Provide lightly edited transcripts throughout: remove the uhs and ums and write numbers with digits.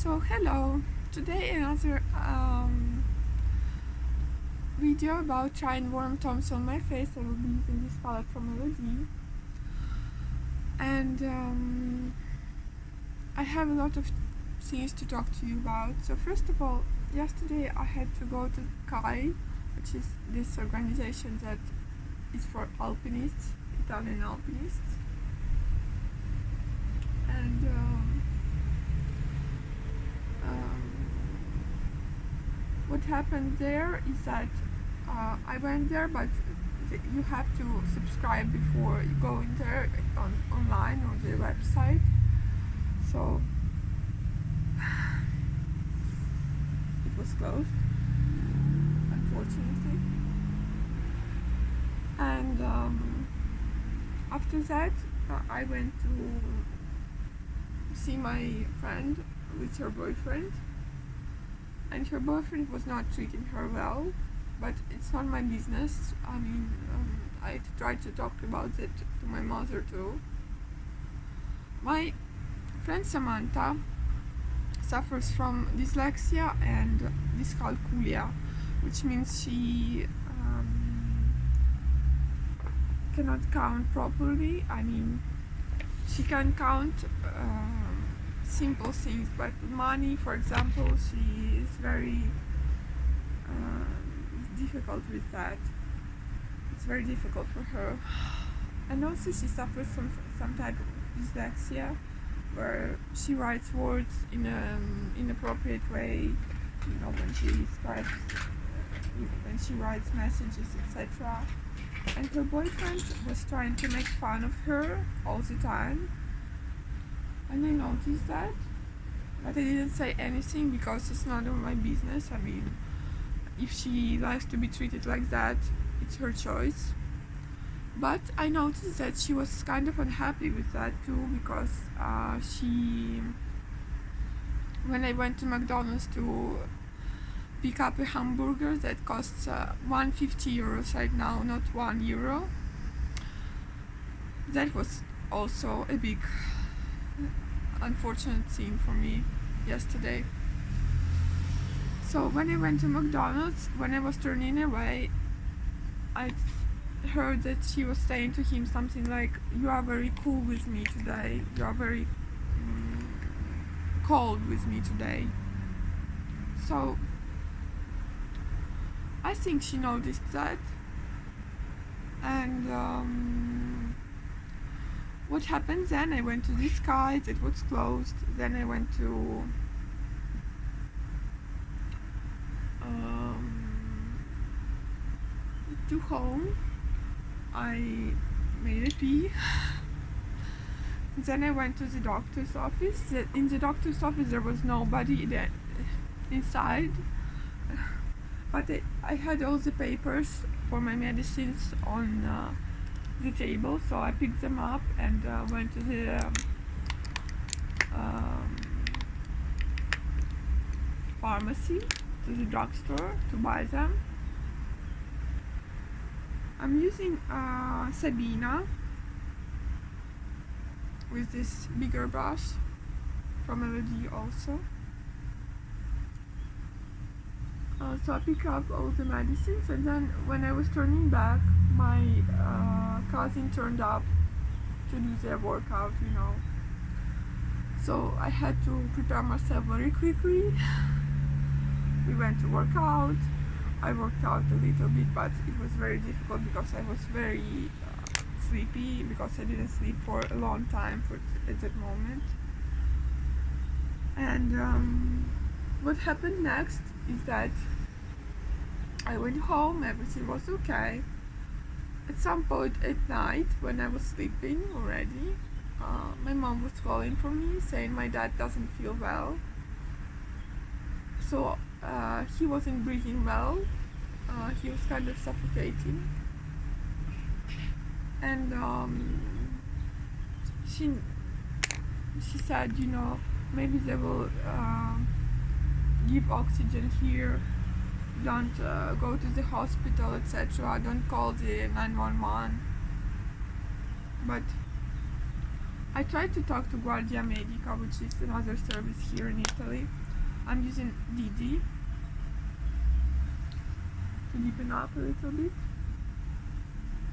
So hello, today another video about trying warm tones on my face. I will be using this palette from Elodie, and I have a lot of things to talk to you about. So first of all, yesterday I had to go to CAI, which is this organization that is for alpinists, Italian alpinists, and what happened there is that I went there, but you have to subscribe before you go in there online on the website. So it was closed, unfortunately. And after that, I went to see my friend with her boyfriend. And her boyfriend was not treating her well, but it's not my business. I mean, I tried to talk about it to my mother too. My friend Samantha suffers from dyslexia and dyscalculia, which means she cannot count properly. I mean, she can count simple things, but money, for example, she is very difficult with that. It's very difficult for her. And also she suffers from some type of dyslexia, where she writes words in an inappropriate way, you know, when she describes, when she writes messages, etc. And her boyfriend was trying to make fun of her all the time. And I noticed that, but I didn't say anything because it's none of my business. I mean, if she likes to be treated like that, it's her choice. But I noticed that she was kind of unhappy with that too, because when I went to McDonald's to pick up a hamburger that costs 150 euros right now, not €1, that was also a big unfortunate thing for me yesterday. So when I went to McDonald's, when I was turning away, I heard that she was saying to him something like, "You are very cool with me today, you are very cold with me today." So I think she noticed that, and what happened then? I went to this guy that was closed. Then I went to home. I made a pee. Then I went to the doctor's office. In the doctor's office there was nobody there inside, but I had all the papers for my medicines on the table, so I picked them up and went to the pharmacy, to the drugstore, to buy them. I'm using Sabina with this bigger brush from Elodie also. So I picked up all the medicines, and then when I was turning back, my cousin turned up to do their workout, you know. So I had to prepare myself very quickly. We went to work out. I worked out a little bit, but it was very difficult because I was very sleepy, because I didn't sleep for a long time at that moment. And what happened next is that I went home, everything was okay. At some point at night, when I was sleeping already, my mom was calling for me, saying my dad doesn't feel well. So he wasn't breathing well, he was kind of suffocating. And she said, you know, maybe they will give oxygen here, don't go to the hospital, etc., don't call the 911. But I tried to talk to Guardia Medica, which is another service here in Italy. I'm using Didi to deepen up a little bit,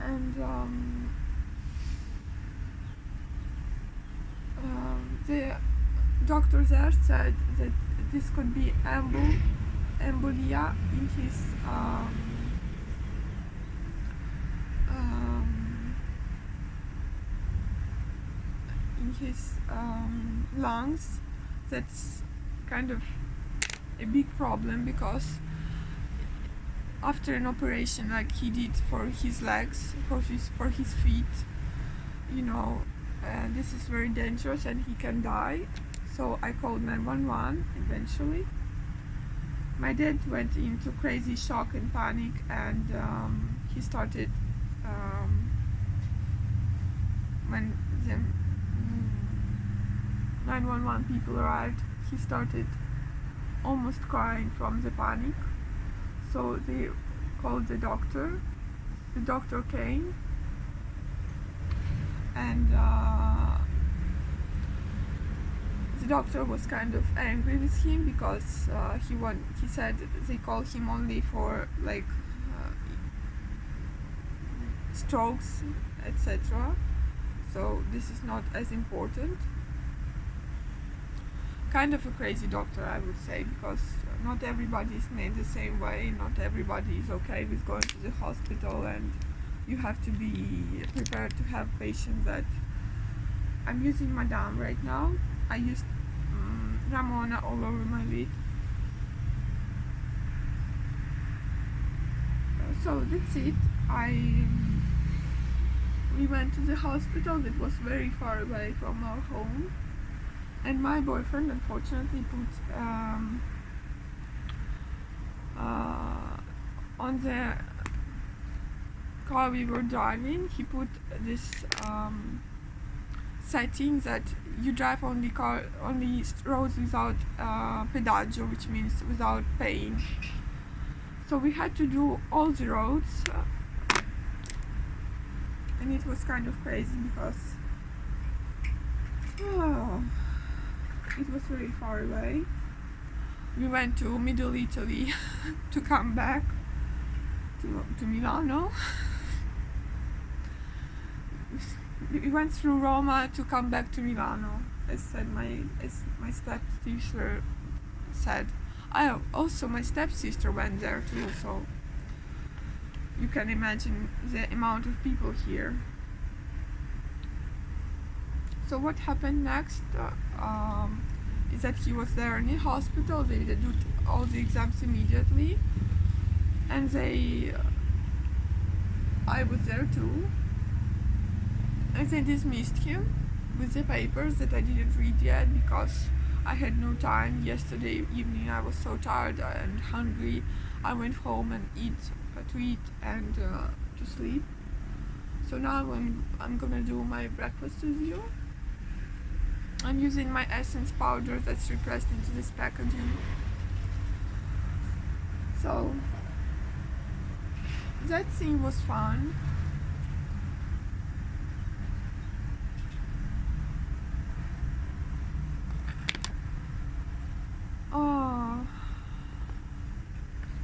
and the doctor there said that this could be embolia in his lungs. That's kind of a big problem, because after an operation like he did for his legs, for his feet, you know, this is very dangerous and he can die. So I called 911 eventually. My dad went into crazy shock and panic, and he started when the 911 people arrived, he started almost crying from the panic. So they called the doctor. The doctor came, and the doctor was kind of angry with him, because he said they call him only for like strokes, etc. So this is not as important. Kind of a crazy doctor, I would say, because not everybody is made the same way. Not everybody is okay with going to the hospital, and you have to be prepared to have patients that... I'm using Madame right now. I used Ramona all over my lid. So that's it. We went to the hospital that was very far away from our home, and my boyfriend unfortunately put on the car we were driving, he put this setting that you drive only roads without pedaggio, which means without paying. So we had to do all the roads, and it was kind of crazy because it was very far away. We went to Middle Italy to come back to Milano. We went through Roma to come back to Milano, as my stepsister said. Also my stepsister went there too, so you can imagine the amount of people here. So what happened next is that he was there in the hospital. They did all the exams immediately, and I was there too, and they dismissed him with the papers that I didn't read yet because I had no time. Yesterday evening I was so tired and hungry. I went home and to eat and to sleep. So now I'm gonna do my breakfast with you. I'm using my essence powder that's repressed into this packaging. So that scene was fun.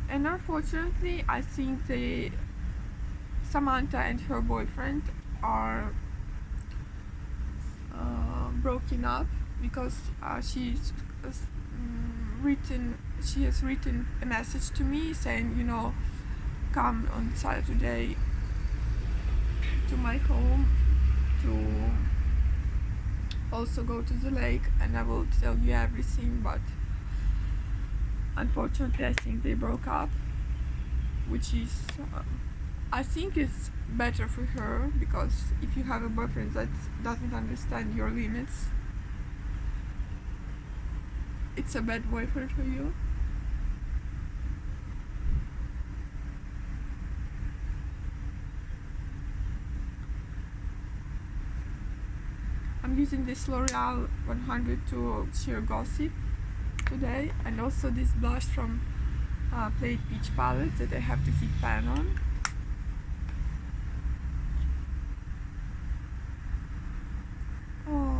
And unfortunately, I think Samantha and her boyfriend are broken up because she has written a message to me saying, you know, come on Saturday to my home to also go to the lake and I will tell you everything. But unfortunately I think they broke up, which is I think it's better for her, because if you have a boyfriend that doesn't understand your limits, it's a bad boyfriend for you. I'm using this L'Oreal 102 Sheer Gossip today, and also this blush from Plate Peach palette that I have to heat pan on. Oh.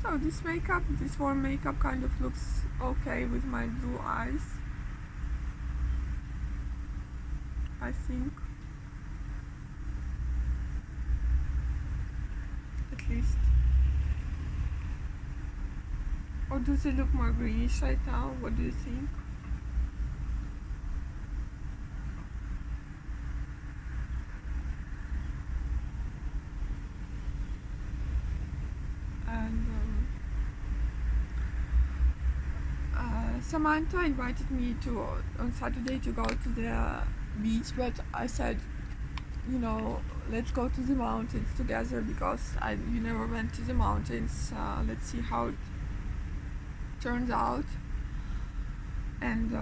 So this warm makeup kind of looks okay with my blue eyes, I think. At least. Or does it look more greenish right now? What do you think? And Samantha invited me to on Saturday to go to the beach, but I said, you know, let's go to the mountains together because you never went to the mountains. Let's see how it turns out. And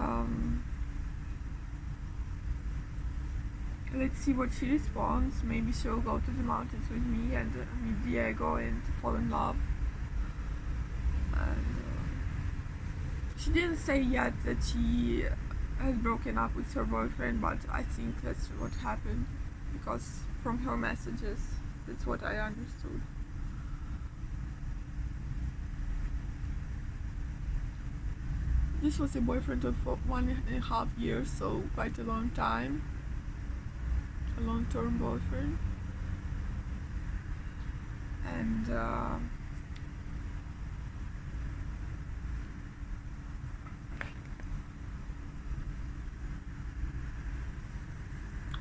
let's see what she responds. Maybe she'll go to the mountains with me and meet Diego and fall in love. And she didn't say yet that she has broken up with her boyfriend, but I think that's what happened because from her messages, that's what I understood. This was a boyfriend of 1.5 years, so quite a long time. A long-term boyfriend. And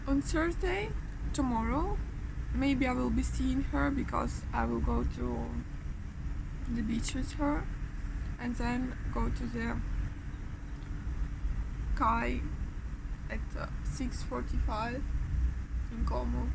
on Thursday, tomorrow, maybe I will be seeing her because I will go to the beach with her and then go to the Kai at 6:45 in Como.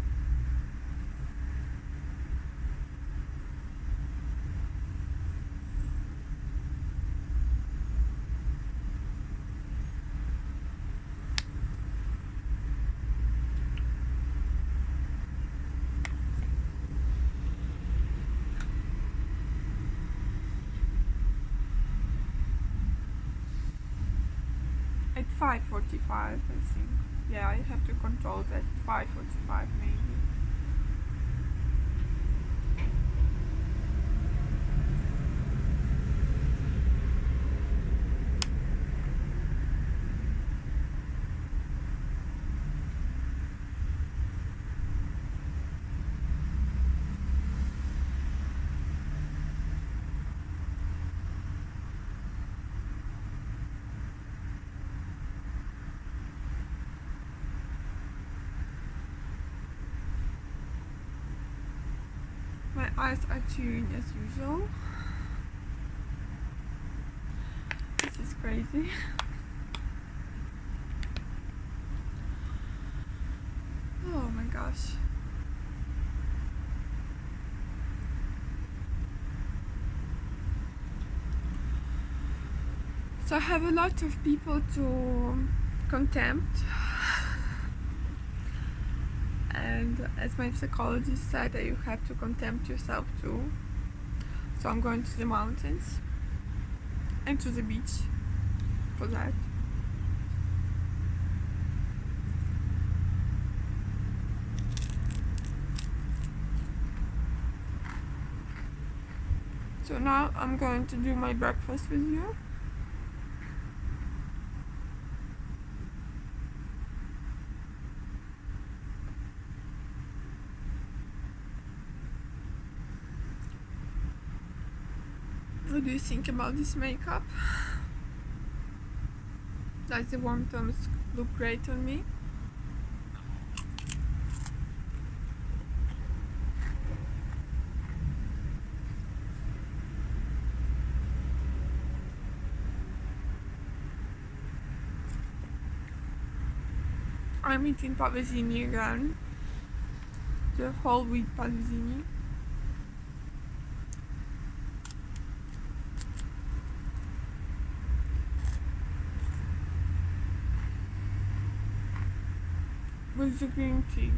At 5:45, I think. Yeah, I have to control that. 5:45 maybe. My eyes are tearing as usual. This is crazy. Oh my gosh. So I have a lot of people to contempt. And as my psychologist said, that you have to contempt yourself too. So I'm going to the mountains and to the beach for that. So now I'm going to do my breakfast with you. What do you think about this makeup? Does the warm tones look great on me? I'm eating pavesini again, the whole wheat pavesini. With the green tea.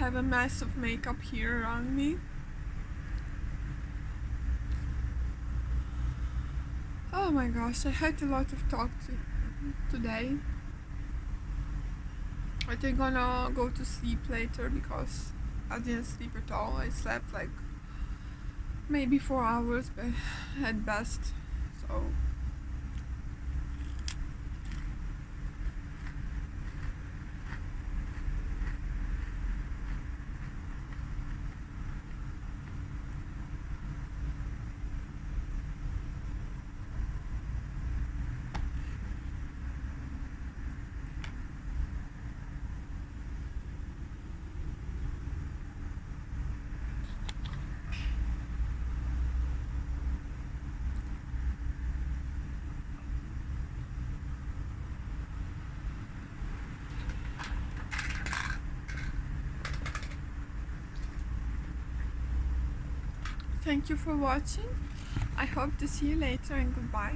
have a mess of makeup here around me. Oh my gosh, I had a lot of talk today. I think I'm gonna go to sleep later because I didn't sleep at all. I slept like maybe 4 hours but at best. So thank you for watching. I hope to see you later and goodbye.